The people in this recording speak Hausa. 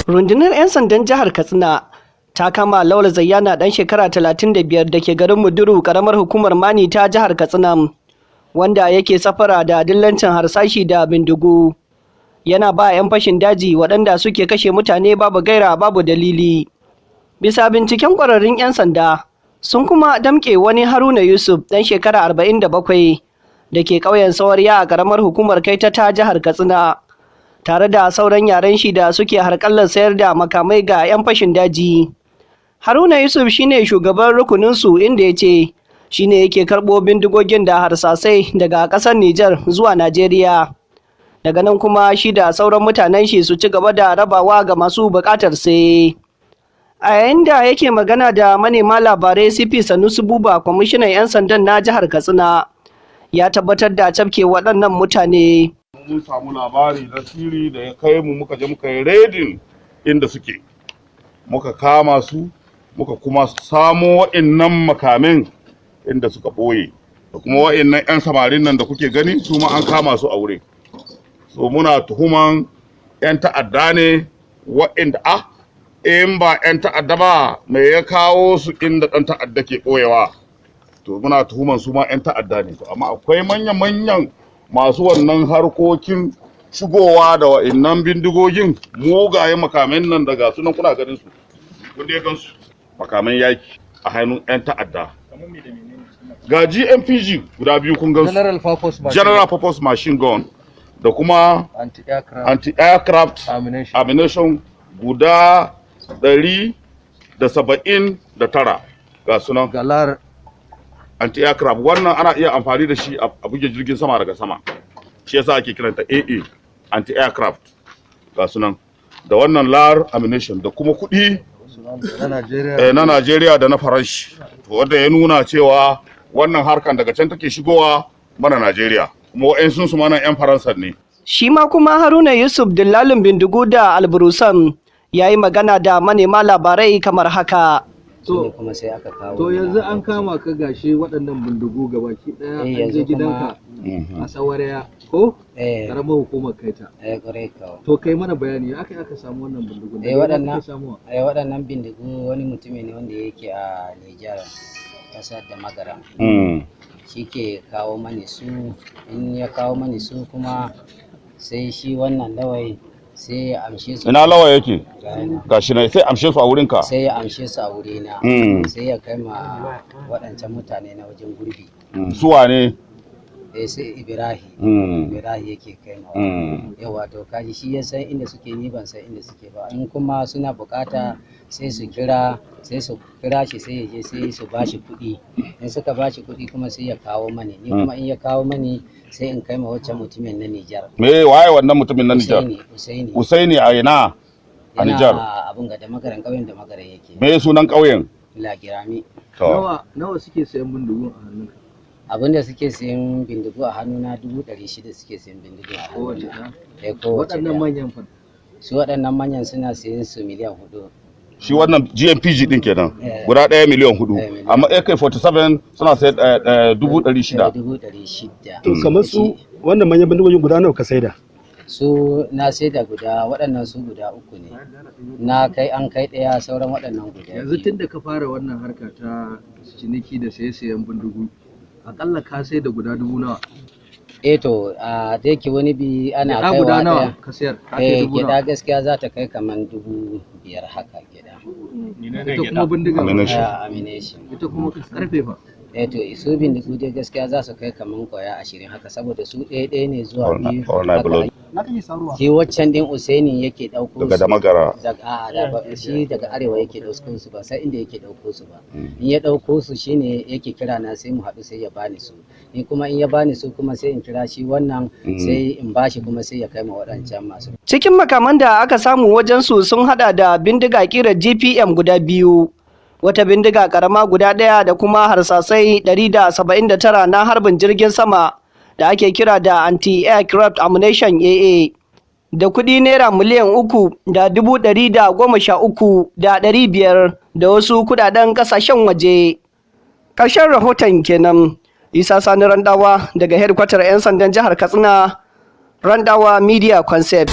Rundunar 'yan sandan jihar Katsina ta kama Lawal Zayyana ɗan shekara 35 da ke garin Muduru ƙaramar hukumar Mani ta jihar Katsina, wanda yake safara da dillancin harsashi da bindigu. Yana ba 'yan fashin daji waɗanda suke kashe mutane babu gaira babu dalili. Bisa binciken ƙwararrun 'yan sanda, sun kuma damƙe wani Haruna Yusuf ɗan shekara 47 da ke ƙauyen Sawariya a ƙaramar hukumar Kaita ta jihar Katsina, tare da sauran yaren shi da suke harƙallar sayar da makamai ga 'yan fashin daji. Haruna Yusuf shine shugaban rukuninsu, inda ya ce shine yake karɓo bindigogin da harsasai daga ƙasar Nijar zuwa Najeriya. Daga nan kuma shi da sauran mutanen shi su ci gaba da rabawa ga masu buƙatar sai. A yayin da yake magana da manema labarai, CP Sanusi Buba, kwamishinan 'yan sandan na jihar Katsina, ya tabbatar da cafke waɗannan mutane. Mun samu labari na sirri da ya kai mu, muka je muka yi redin inda suke, muka kama su, muka kuma samo wa'innan makamin inda suka ɓoye, da kuma wa'innan 'yan samarin nan da kuke gani su ma an kama su a wurin. So muna tuhuman 'yan ta'adda ne wa'inda in ba 'yan ta'adda ba me ya kawo su inda ɗan ta'adda ke ɓoyewa, to muna tuhuman su ma 'yan ta'adda ne. To amma akwai manyan masu wannan harkokin shigowa da wa'innan bindigogin mugayen makamin nan daga sunan kuna ganin su, kun dai gansu makaman yaki a hannun 'yan ta'adda. Ga GMPG guda biyu kun gansu, General Purpose Machine Gun, da kuma anti-aircraft ammunition guda 179 ga sunan. Anti-aircraft wannan ana iya amfani da shi a buge jirgin sama daga sama, shi yasa ake kiranta AA, anti-aircraft ga sunan. Da wannan LAR ammunition da kuma kuɗi na Najeriya da na Faranshi, wanda ya nuna cewa wannan harkan daga can take shigowa mana Najeriya, kuma wa'ansu su mana 'yan Faransa ne. Shi ma kuma Haruna Yusuf, dillalin bindigu da alburusan, ya yi magana da manema labarai kamar haka. To yanzu an kama ka, gashi waɗannan bindigu gabaki ɗaya an je gidanka a Sawariya ko karamar hukumar Kaita. To kai mana bayani, aka samu wannan bindigu? Waɗannan bindigu wani mutumi ne wanda yake a Nijar, ƙasar da Magaram. Shi ke kawo mani su, in ya kawo mani su kuma sai shi wannan Lawai sai ya amshe su. Ina Lawai yake? Gashi ne, sai amshe su a wurin ka? Sai ya amshe su a wurina, sai ya kai ma waɗancan mutane na wajen gurbi. Su wane? Sai Ibrahim yake kai ma. Yawa, to kaji shi ya san inda suke, ni ban san inda suke ba. In kuma suna bukata sai su kira shi, sai ya je sai su bashi kuɗi. In suka bashi kuɗi kuma sai ya kawo mani, ni kuma in ya kawo mani sai in kai ma wancan mutumin na Nijar. Me waye wannan mutumin na Nijar? Usaini a ina? A Nijar. Abun ga da Magaran, ƙauyen da Magaran yake. Me sunan ƙauyen? Lagirami. Nawa suke sayan bindigu a hannunka? Abinda suke sayan bindigu a hannuna 600 suke sayan bindigu a hannuna. Waɗannan manyan fa? Su waɗannan manyan suna sayan su miliyan 4. Shi wannan GMPG din kenan guda ɗaya miliyan 4, amma AK-47 suna sayar 600,000. To kamar su wannan manyan bindigogin guda nawa ka saida? Su na saida guda, waɗannan su guda 3 ne. Na kai an kai ɗaya, sauran waɗannan guda. Yanzu tun da ka fara wannan harka ta ciniki da saye-sayen bindigu, akalla ka sai da guda 1000 nawa? To da yake wani bi ana kaiwa guda nawa ka sayar? Gida gaskiya za ta kai kaman 5,000 haka gida. Ita kuma bindiga ammunition. Ita kuma karfe fa? To su bindigu dai gaskiya za su kai kaman kwaya 20 haka, saboda su ɗaya ne zuwa 2 haka. Shi waccan din Usaini yake ɗauko su daga Magara, shi daga arewa yake ɗauko su, ba sai inda yake ɗauko su ba. In ya ɗauko su shine yake kira na, sai mu haɗu sai ya bani su, ni kuma in ya bani su kuma sai in kira shi wannan sai in bashi, kuma sai ya kai ma waɗancan masu. Cikin makaman da aka samu wajen su sun hada da bindiga kirar GPM guda 2, wata bindiga karama guda 1 da kuma harsasai 179 na harbin jirgin sama da ake kira da anti-aircraft ammunition AA, da kuɗi naira miliyan 3,113,500 da wasu kuɗaɗen ƙasashen waje. Ƙarshen rahoton kenan. Isa Sani Randawa daga hedkwatar 'yan sandan jihar Katsina, Randawa Media Concept.